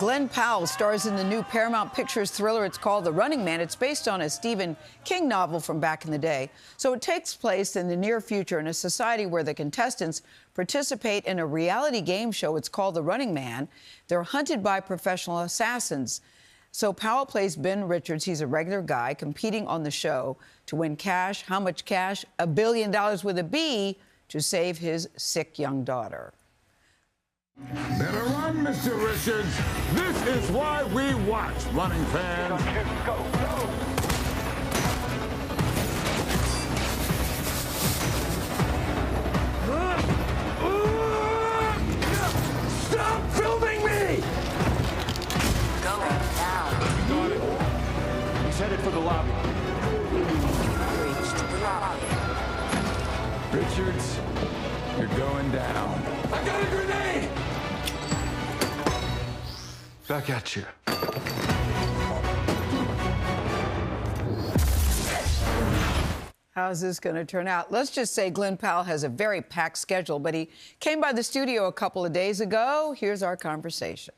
Glen Powell stars in the new Paramount Pictures thriller. It's called The Running Man. It's based on a Stephen King novel from back in the day. So it takes place in the near future in a society where the contestants participate in a reality game show. It's called The Running Man. They're hunted by professional assassins. So Powell plays Ben Richards. He's a regular guy competing on the show to win cash. How much cash? $1 billion with a B, to save his sick young daughter. Better run, Mr. Richards. This is why we watch, running fans. Go, go. Stop filming me! Going down. Got it. He's headed for the lobby. Reached the lobby. Richards, you're going down. I got a grenade! Back at you. How's this going to turn out? Let's just say Glen Powell has a very packed schedule, but he came by the studio a couple of days ago. Here's our conversation.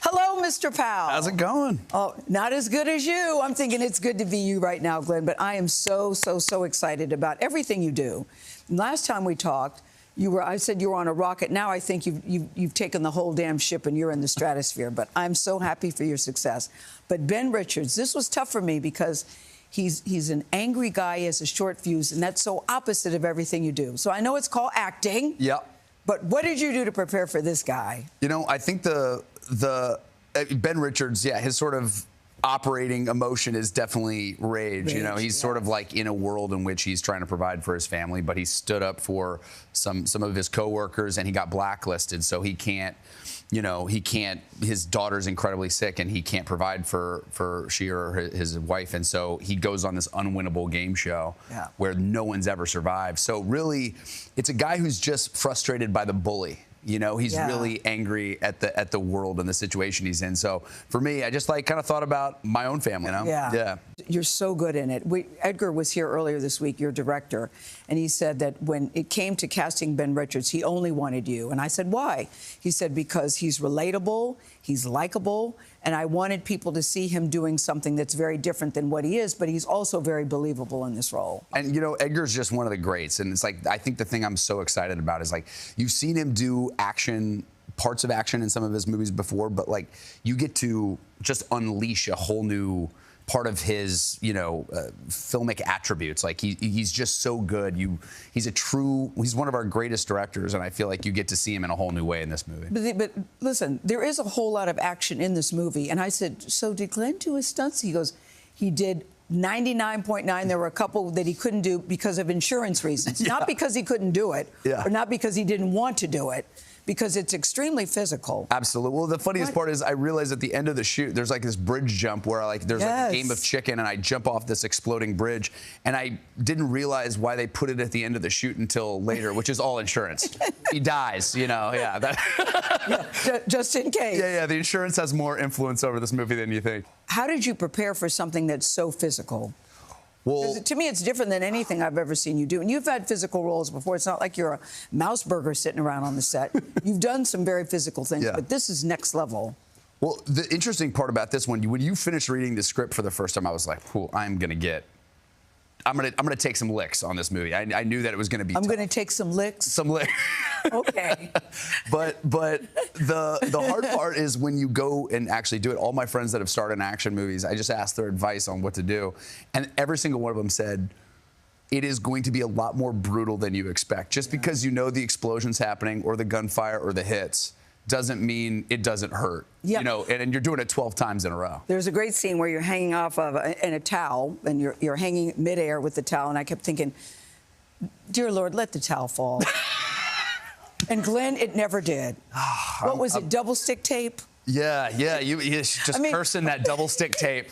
Hello, Mr. Powell. How's it going? Oh, not as good as you. I'm thinking it's good to be you right now, Glen, but I am so excited about everything you do. Last time we talked, I said you were on a rocket. Now I think you've taken the whole damn ship and you're in the stratosphere. But I'm so happy for your success. But Ben Richards, this was tough for me because he's an angry guy. He has a short fuse, and that's so opposite of everything you do. So I know it's called acting. Yep. But what did you do to prepare for this guy? You know, I think the Ben Richards, yeah, his sort of operating emotion is definitely rage. You know, he's sort of like in a world in which he's trying to provide for his family, but he stood up for some of his coworkers and he got blacklisted, so he can't, you know, his daughter's incredibly sick and he can't provide for she or his wife, and so he goes on this unwinnable game show where no one's ever survived. So really, it's a guy who's just frustrated by the bully. You know, he's really angry at the world and the situation he's in. So for me, I just kind of thought about my own family. You know? Yeah. You're so good in it. Edgar was here earlier this week, your director, and he said that when it came to casting Ben Richards, he only wanted you. And I said, why? He said, because he's relatable, he's likable, and I wanted people to see him doing something that's very different than what he is, but he's also very believable in this role. And, you know, Edgar's just one of the greats. And it's like, I think the thing I'm so excited about is, like, you've seen him do parts of action in some of his movies before, but, like, you get to just unleash a whole new part of his, you know, filmic attributes. Like, he's just so good. He's one of our greatest directors, and I feel like you get to see him in a whole new way in this movie. But listen, there is a whole lot of action in this movie. And I said, so did Glen do his stunts? He goes, he did 99.9. There were a couple that he couldn't do because of insurance reasons. Not because he couldn't do it, or not because he didn't want to do it, because it's extremely physical. Absolutely. Well, the funniest part is I realized at the end of the shoot, there's like this bridge jump where there's like a game of chicken and I jump off this exploding bridge, and I didn't realize why they put it at the end of the shoot until later, which is all insurance. He dies, you know, just in case. Yeah, the insurance has more influence over this movie than you think. How did you prepare for something that's so physical? Well, to me, it's different than anything I've ever seen you do. And you've had physical roles before. It's not like you're a mouse burger sitting around on the set. You've done some very physical things, but this is next level. Well, the interesting part about this one, when you finished reading the script for the first time, I was like, I'm gonna take some licks on this movie. I knew that it was gonna be. I'm gonna take some licks. Some licks. Okay. But the hard part is when you go and actually do it. All my friends that have starred in action movies, I just asked their advice on what to do, and every single one of them said, it is going to be a lot more brutal than you expect. Just because you know the explosion's happening or the gunfire or the hits doesn't mean it doesn't hurt. You know, and you're doing it 12 times in a row. There's a great scene where you're hanging off of in a towel, and you're hanging midair with the towel, and I kept thinking, dear Lord, let the towel fall. And Glen, it never did. What was it, double stick tape? Yeah, you just cursing that double stick tape.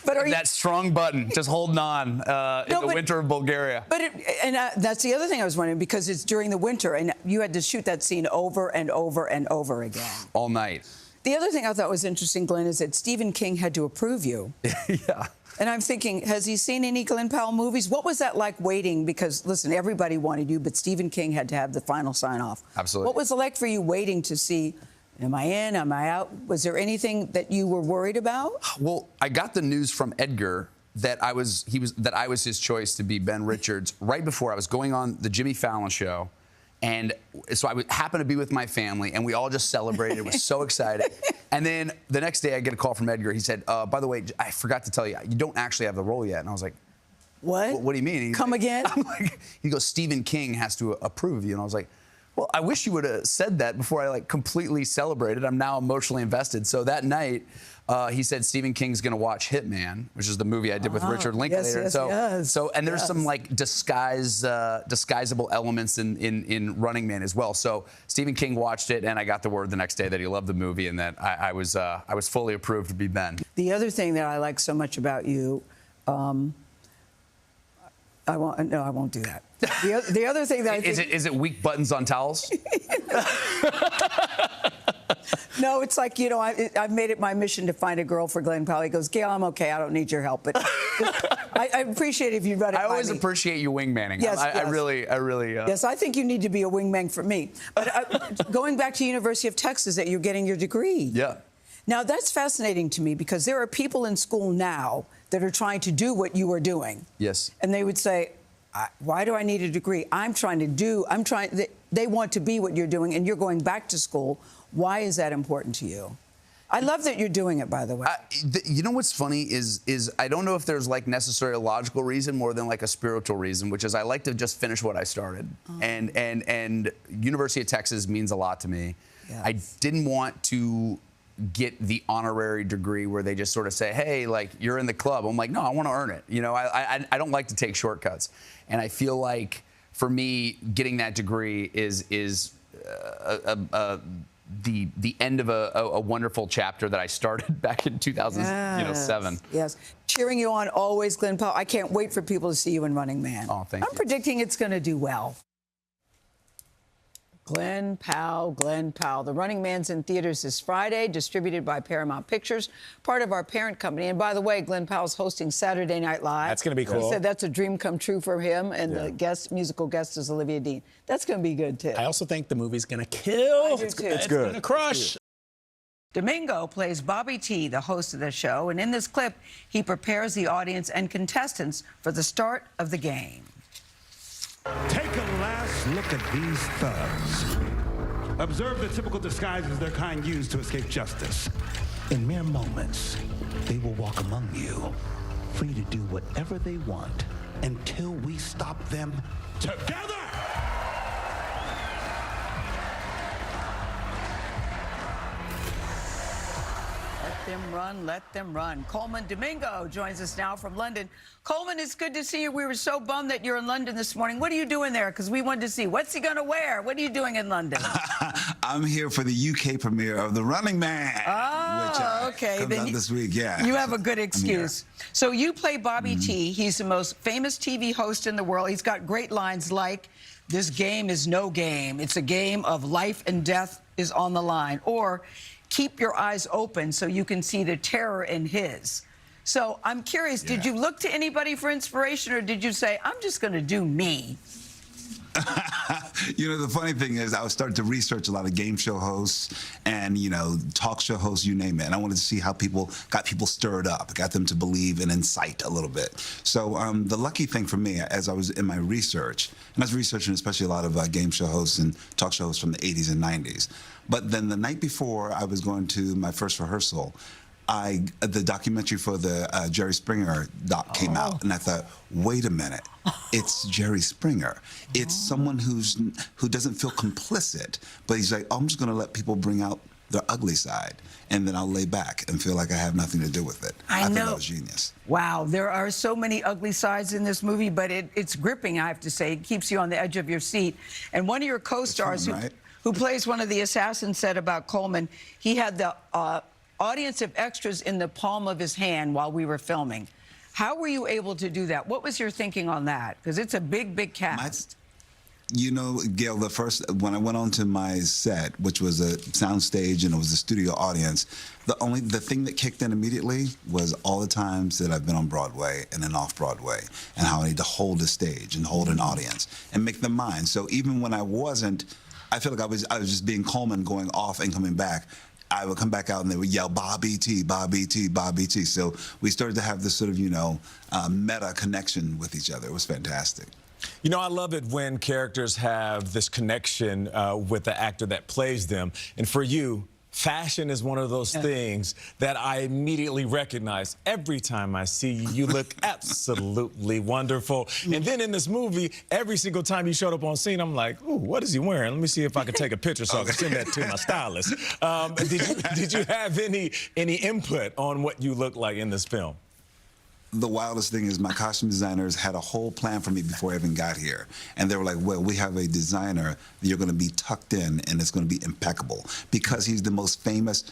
But that strong button, just holding on in the winter of Bulgaria. But that's the other thing I was wondering, because it's during the winter, and you had to shoot that scene over and over and over again. All night. The other thing I thought was interesting, Glen, is that Stephen King had to approve you. Yeah. And I'm thinking, has he seen any Glen Powell movies? What was that like waiting? Because, listen, everybody wanted you, but Stephen King had to have the final sign-off. Absolutely. What was it like for you waiting to see Am I in? Am I out? Was there anything that you were worried about? Well, I got the news from Edgar that I was his choice to be Ben Richards right before I was going on the Jimmy Fallon show. And so I happened to be with my family, and we all just celebrated. It was so exciting. And then the next day, I get a call from Edgar. He said, by the way, I forgot to tell you, you don't actually have the role yet. And I was like, What do you mean? Come again? I'm like, he goes, Stephen King has to approve of you. And I was like, well, I wish you would have said that before I completely celebrated. I'm now emotionally invested. So that night, he said Stephen King's going to watch Hitman, which is the movie I did with Richard Linklater. And there's some disguisable elements in Running Man as well. So Stephen King watched it, and I got the word the next day that he loved the movie and that I was fully approved to be Ben. The other thing that I like so much about you, I won't do that. The other thing that I think... Is it weak buttons on towels? No, it's like, I've made it my mission to find a girl for Glen Powell. He goes, Gayle, I'm okay. I don't need your help. But I appreciate if you run it by me. I always appreciate you wingmanning. Yes, I really. Yes, I think you need to be a wingman for me. But going back to University of Texas, that you're getting your degree. Yeah. Now, that's fascinating to me because there are people in school now that are trying to do what you are doing. Yes. And they would say, why do I need a degree? They want to be what you're doing, and you're going back to school. Why is that important to you? I love that you're doing it, by the way. You know what's funny is I don't know if there's necessarily a logical reason more than a spiritual reason, which is I like to just finish what I started. Oh. And University of Texas means a lot to me. Yes. I didn't want to get the honorary degree where they just sort of say, hey, you're in the club. I'm like, no, I want to earn it. I don't like to take shortcuts. And I feel like for me, getting that degree is the end of a wonderful chapter that I started back in 2007. Yes. Cheering you on always, Glen Powell. I can't wait for people to see you in Running Man. Oh, thank you. I'm predicting it's going to do well. Glen Powell. The Running Man's in theaters this Friday, distributed by Paramount Pictures, part of our parent company. And by the way, Glen Powell's hosting Saturday Night Live. That's going to be cool. He said that's a dream come true for him, and the musical guest is Olivia Dean. That's going to be good, too. I also think the movie's going to kill. It's good. It's going to crush. Domingo plays Bobby T, the host of the show, and in this clip, he prepares the audience and contestants for the start of the game. Take a last look at these thugs. Observe the typical disguises their kind use to escape justice. In mere moments, they will walk among you, free to do whatever they want until we stop them together! Let them run. Colman Domingo joins us now from London. Colman, it's good to see you. We were so bummed that you're in London this morning. What are you doing there? Because we wanted to see. What's he going to wear? What are you doing in London? I'm here for the UK premiere of The Running Man. Oh, okay. Comes out this week, yeah. You have a good excuse. So you play Bobby T. He's the most famous TV host in the world. He's got great lines like, this game is no game. It's a game of life and death is on the line. Or, keep your eyes open so you can see the terror in his. So I'm curious, did you look to anybody for inspiration, or did you say, I'm just going to do me? The funny thing is I was starting to research a lot of game show hosts and, talk show hosts, you name it. And I wanted to see how people got people stirred up, got them to believe and incite a little bit. So the lucky thing for me, as I was in my research, and I was researching especially a lot of game show hosts and talk show hosts from the 80s and 90s. But then the night before I was going to my first rehearsal, the documentary for the Jerry Springer doc came out, and I thought, wait a minute, it's Jerry Springer. It's someone who doesn't feel complicit, but he's like, I'm just going to let people bring out their ugly side, and then I'll lay back and feel like I have nothing to do with it. I think that was genius. Wow, there are so many ugly sides in this movie, but it's gripping, I have to say. It keeps you on the edge of your seat. And one of your co-stars who plays one of the assassins said about Colman, he had the audience of extras in the palm of his hand while we were filming. How were you able to do that? What was your thinking on that? Because it's a big, big cast. Gayle, when I went onto my set, which was a sound stage and it was a studio audience, the thing that kicked in immediately was all the times that I've been on Broadway and then off Broadway, and how I need to hold a stage and hold an audience and make them mine. So even when I wasn't I feel like I was just being Colman, going off and coming back. I would come back out and they would yell, Bob E.T., Bob E.T., Bob E.T. So we started to have this sort of, meta connection with each other. It was fantastic. You know, I love it when characters have this connection with the actor that plays them. And for you, fashion is one of those things that I immediately recognize. Every time I see you, you look absolutely wonderful. And then in this movie, every single time you showed up on scene, I'm like, ooh, what is he wearing? Let me see if I can take a picture so I can send that to my stylist. Did you have any input on what you look like in this film? The wildest thing is my costume designers had a whole plan for me before I even got here. And they were like, well, we have a designer that you're going to be tucked in and it's going to be impeccable because he's the most famous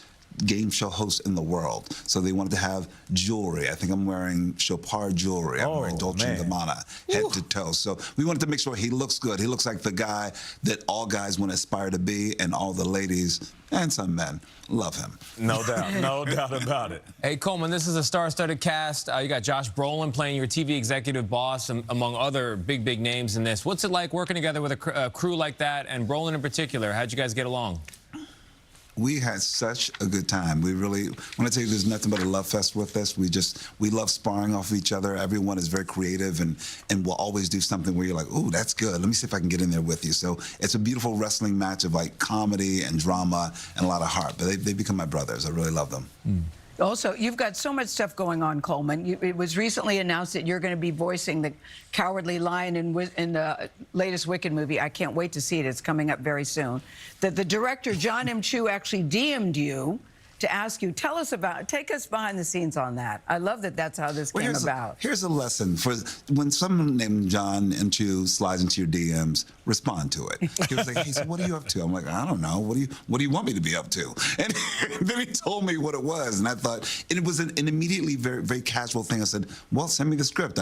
game show host in the world. So they wanted to have jewelry. I think I'm wearing Chopard jewelry. I'm wearing Dolce & Gabbana, head to toe. So we wanted to make sure he looks good. He looks like the guy that all guys want to aspire to be, and all the ladies and some men love him. No doubt. No doubt about it. Hey, Colman, this is a star-studded cast. You got Josh Brolin playing your TV executive boss, among other big names in this. What's it like working together with a crew like that, and Brolin in particular? How'd you guys get along? We had such a good time. We really, when I tell you there's nothing but a love fest with us, we love sparring off of each other. Everyone is very creative and will always do something where you're like, ooh, that's good. Let me see if I can get in there with you. So it's a beautiful wrestling match of like comedy and drama and a lot of heart. But they become my brothers. I really love them. Also, you've got so much stuff going on, Colman. It was recently announced that you're going to be voicing the Cowardly Lion in the latest Wicked movie. I can't wait to see it. It's coming up very soon. That the director, John M. Chu, actually DM'd you to ask you, take us behind the scenes on that. I love that that's how this came about. Here's a lesson. For when someone named John M. Chu slides into your DMs, respond to it. He was like, hey, so what are you up to? I'm like, I don't know. What do you want me to be up to? And then he told me what it was, and I thought, and it was an immediately very casual thing. I said, well, send me the script.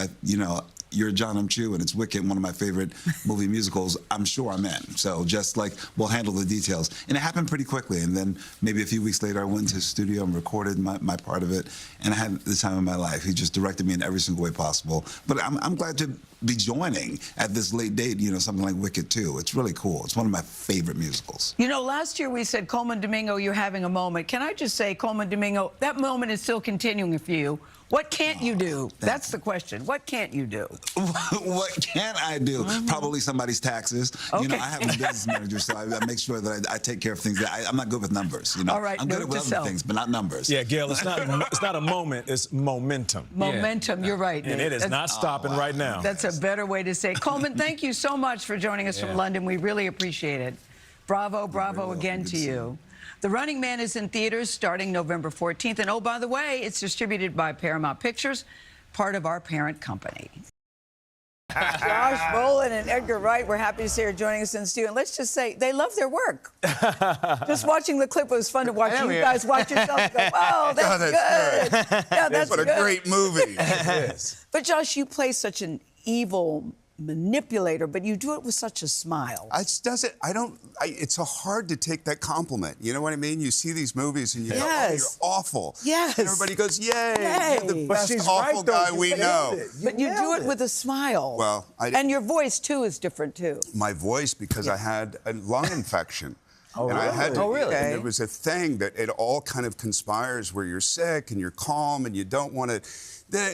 You're John M. Chu, and it's Wicked, one of my favorite movie musicals. I'm sure I'm in. So just like, we'll handle the details. And it happened pretty quickly. And then maybe a few weeks later, I went to the studio and recorded my part of it. And I had the time of my life. He just directed me in every single way possible. But I'm glad to be joining at this late date, something like Wicked 2. It's really cool. It's one of my favorite musicals. Last year we said, Colman Domingo, you're having a moment. Can I just say, Colman Domingo, that moment is still continuing for you. What can't you do? That's the question. What can't you do? What can I do? Probably somebody's taxes. Okay. I have a business manager, so I make sure that I take care of things. I'm not good with numbers. All right, I'm good with other things, but not numbers. Yeah, Gayle, it's not a moment. It's momentum. Momentum. You're right. And it is not stopping right now. That's a better way to say it. Colman, thank you so much for joining us from London. We really appreciate it. Bravo again to you. The Running Man is in theaters starting November 14th. And oh, by the way, it's distributed by Paramount Pictures, part of our parent company. Josh Brolin and Edgar Wright, we're happy to see her joining us in the studio. And let's just say, they love their work. Just watching the clip, it was fun to watch you guys watch yourself and go, oh, that's good. Yeah, that's what good. a great movie. But Josh, you play such an evil manipulator, but you do it with such a smile. It's so hard to take that compliment. You know what I mean? You see these movies and you go, oh, you're awful. Yes. And everybody goes, yay, you're the best she's awful guy we know. But you do it with a smile. Well, and your voice, too, is different, too. My voice, because I had a lung infection. Oh, and really? I had to, really? And it was a thing that it all kind of conspires where you're sick and you're calm and you don't want to,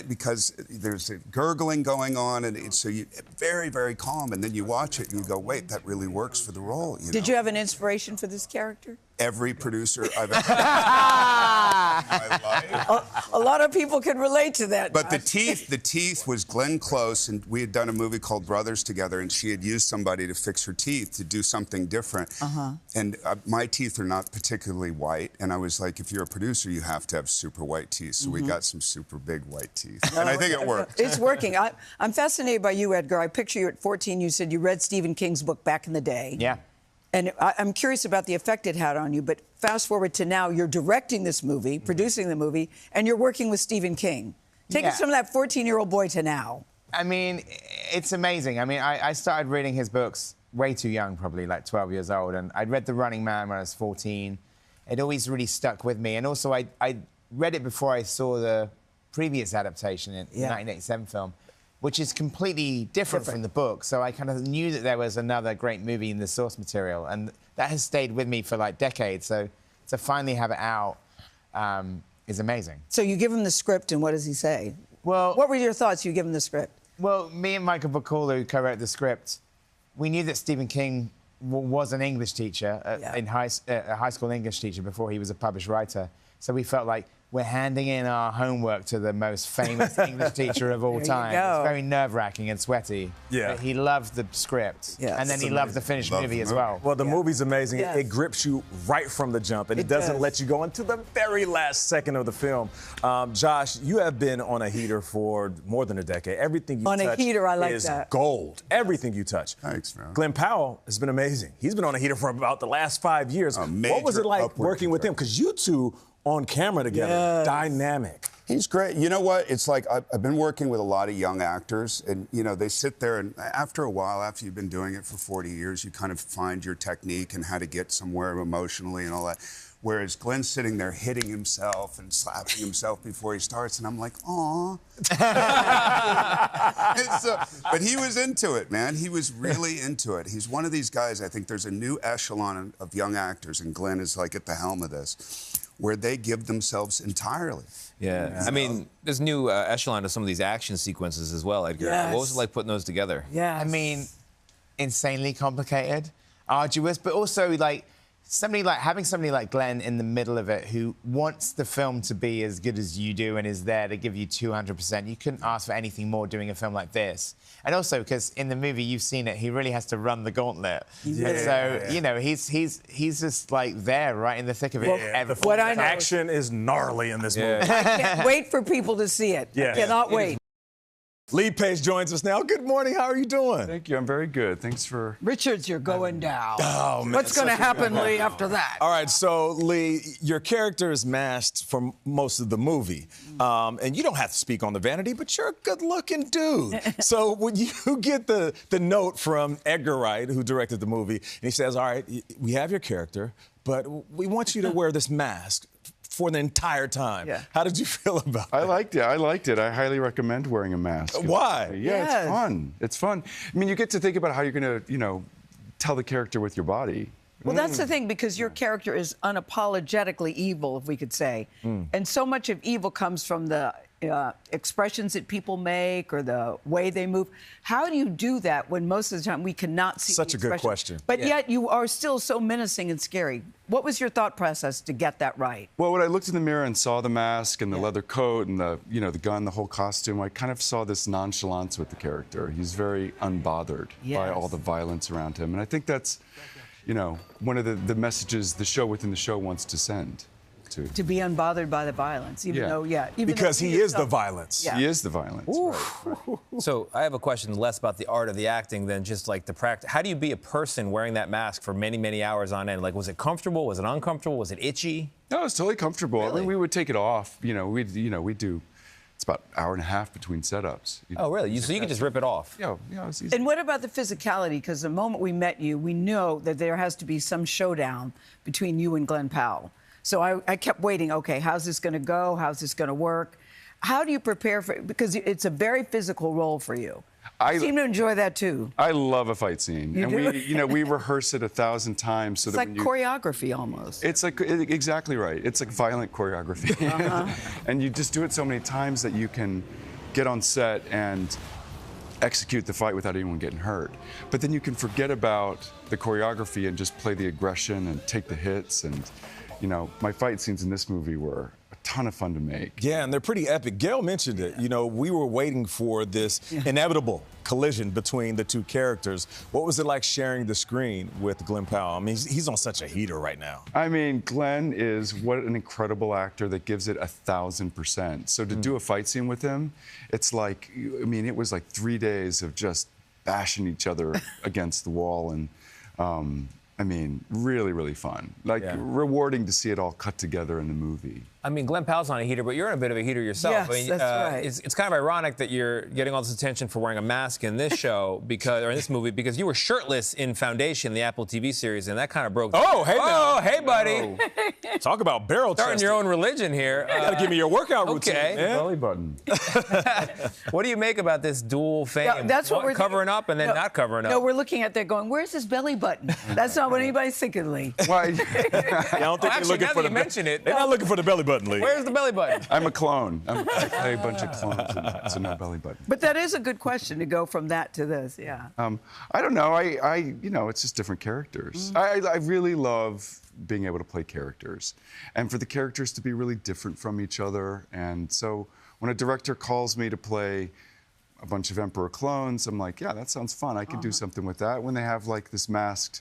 because there's a gurgling going on, and so you very calm, and then you watch it and you go, wait, that really works for the role. Did you have an inspiration for this character? Every producer I've ever had in my life. A lot of people can relate to that. But the teeth was Glenn Close, and we had done a movie called Brothers together, and she had used somebody to fix her teeth to do something different. And my teeth are not particularly white, and I was like, if you're a producer, you have to have super white teeth. So we got some super big white teeth, and I think it worked. It's working. I'm fascinated by you, Edgar. I picture you at 14. You said you read Stephen King's book back in the day. Yeah. And I'm curious about the effect it had on you, but fast forward to now, you're directing this movie, producing the movie, and you're working with Stephen King. Take us from that 14-year-old boy to now. I mean, it's amazing. I mean, I started reading his books way too young, probably like 12 years old, and I'd read The Running Man when I was 14. It always really stuck with me, and also I read it before I saw the previous adaptation in the 1987 film. which is completely different from the book. So I kind of knew that there was another great movie in the source material, and that has stayed with me for like decades. So to finally have it out is amazing. So you give him the script, and what does he say? Well, what were your thoughts? You give him the script. Well, me and Michael Bacall, who co-wrote the script, we knew that Stephen King was an English teacher, a high school English teacher before he was a published writer. So we felt like we're handing in our homework to the most famous English teacher of all time. It's very nerve-wracking and sweaty. Yeah. But he loved the script. Yes. And then he loved the finished movie as well. Well, the movie's amazing. Yes. It grips you right from the jump, and it doesn't let you go into the very last second of the film. Josh, you have been on a heater for more than a decade. Everything you touch on a heater, I like is that. gold. Everything you touch. Thanks, man. Glen Powell has been amazing. He's been on a heater for about the last 5 years. What was it like working with him? Because you two on camera together, dynamic. He's great. You know what? It's like I've been working with a lot of young actors, and you know they sit there, and after a while, after you've been doing it for 40 years, you kind of find your technique and how to get somewhere emotionally and all that. Whereas Glen's sitting there hitting himself and slapping himself before he starts, and I'm like, aw. But he was into it, man. He was really into it. He's one of these guys. I think there's a new echelon of young actors, and Glen is like at the helm of this, where they give themselves entirely. Yeah. I mean, there's new echelon to some of these action sequences as well, Edgar. Yes. What was it like putting those together? Yeah. I mean, insanely complicated, arduous, but also like having somebody like Glen in the middle of it who wants the film to be as good as you do and is there to give you 200%. You couldn't ask for anything more doing a film like this. And also because in the movie you've seen it, he really has to run the gauntlet. Yeah. And so you know he's just like there right in the thick of it. What I know action is gnarly in this movie. I can't wait for people to see it. Yeah. I cannot wait. Lee Pace joins us now. Good morning. How are you doing? Thank you. I'm very good. Thanks for... Richards, you're going down. Oh, man. What's going to happen, Lee, after that? All right, so, Lee, your character is masked for most of the movie. And you don't have to speak on the vanity, but you're a good-looking dude. So when you get the note from Edgar Wright, who directed the movie, and he says, all right, we have your character, but we want you to wear this mask for the entire time. Yeah. How did you feel about it? I liked it. I highly recommend wearing a mask. Why? Yeah, Yes. it's fun. It's fun. I mean, you get to think about how you're going to, you know, tell the character with your body. Well, that's the thing, because your character is unapologetically evil, if we could say. And so much of evil comes from the expressions that people make or the way they move. How do you do that when most of the time we cannot see Such the a good expression? question. But yet you are still so menacing and scary. What was your thought process to get that right? Well, when I looked in the mirror and saw the mask and the leather coat and the, you know, the gun, the whole costume, I kind of saw this nonchalance with the character. He's very unbothered by all the violence around him. And I think that's, you know, one of the messages the show within the show wants to send. To be unbothered by the violence, even though, because he is the violence. Yeah. He is the violence. Right. So I have a question less about the art of the acting than just like the practice. How do you be a person wearing that mask for many, many hours on end? Like, was it comfortable? Was it uncomfortable? Was it itchy? No, it's totally comfortable. Really? I mean, we would take it off. You know, we do. It's about an hour and a half between setups. Oh, really? So you can just rip it off? Yeah, it's easy. And what about the physicality? Because the moment we met you, we know that there has to be some showdown between you and Glen Powell. So I kept waiting, okay, how's this going to go? How's this going to work? How do you prepare for it? Because it's a very physical role for you. I seem to enjoy that, too. I love a fight scene. You do? We rehearse it 1,000 times. So it's that like choreography, almost. It's like, exactly right. It's like violent choreography. And you just do it so many times that you can get on set and execute the fight without anyone getting hurt. But then you can forget about the choreography and just play the aggression and take the hits. And, you know, my fight scenes in this movie were a ton of fun to make. Yeah, and they're pretty epic. Gayle mentioned it. You know, we were waiting for this inevitable collision between the two characters. What was it like sharing the screen with Glen Powell? I mean, he's on such a heater right now. I mean, Glen is what an incredible actor that gives it 1,000%. So to do a fight scene with him, it's like, I mean, it was like 3 days of just bashing each other against the wall. And I mean, really, really fun. Like, rewarding to see it all cut together in the movie. I mean, Glen Powell's on a heater, but you're in a bit of a heater yourself. Yes, I mean, that's right. It's kind of ironic that you're getting all this attention for wearing a mask in this show, or in this movie, because you were shirtless in Foundation, the Apple TV series, and that kind of broke. Oh, hey, oh, hey, buddy. Oh. Talk about barrel Starting chesting. your own religion here. You gotta give me your workout routine. Okay. Man. Belly button. What do you make about this dual fame? Yeah, that's what we're covering up and then not covering up. No, we're looking at that going, where's his belly button? That's not what anybody's thinking, Lee. Why? I don't think they're actually, looking now for that you the mention it, They're not looking for the belly button, Lee. Where's the belly button? I'm a clone. I play a bunch of clones, so no belly button. But that is a good question to go from that to this, yeah. I don't know. You know, it's just different characters. I really love being able to play characters, and for the characters to be really different from each other. And so when a director calls me to play a bunch of Emperor clones, I'm like, yeah, that sounds fun. I could do something with that. When they have like this masked,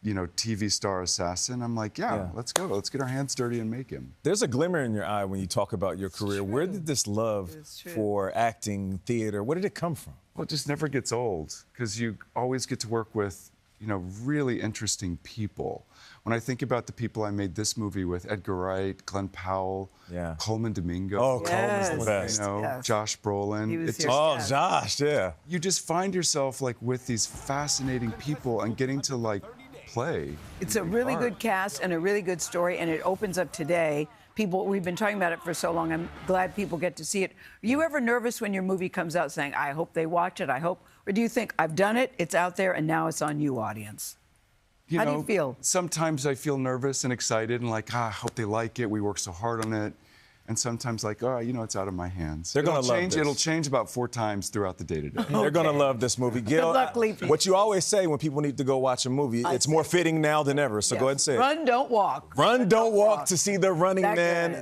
you know, TV star assassin, I'm like, yeah, let's go. Let's get our hands dirty and make him. There's a glimmer in your eye when you talk about your career. Where did this love for acting, theater, where did it come from? Well, it just never gets old because you always get to work with, you know, really interesting people. When I think about the people I made this movie with, Edgar Wright, Glen Powell, Colman Domingo. Oh, Colman's the best. You know, Josh Brolin. He was Josh, yeah. You just find yourself like with these fascinating people and getting to like play. It's a really good cast and a really good story, and it opens up today. People, we've been talking about it for so long. I'm glad people get to see it. Are you ever nervous when your movie comes out saying, I hope they watch it, I hope? Or do you think, I've done it, it's out there, and now it's on you, audience? How do you feel? Sometimes I feel nervous and excited and like, I hope they like it. We worked so hard on it. And sometimes like, oh, you know, it's out of my hands. They're gonna love this. It'll change about 4 times throughout the day-to-day. They're gonna love this movie. Gayle, Good luck, Lee Pace. what you always say when people need to go watch a movie, it's more fitting now than ever. So go ahead and say it. Run, don't walk. Run, don't walk to see The Running That Man. good.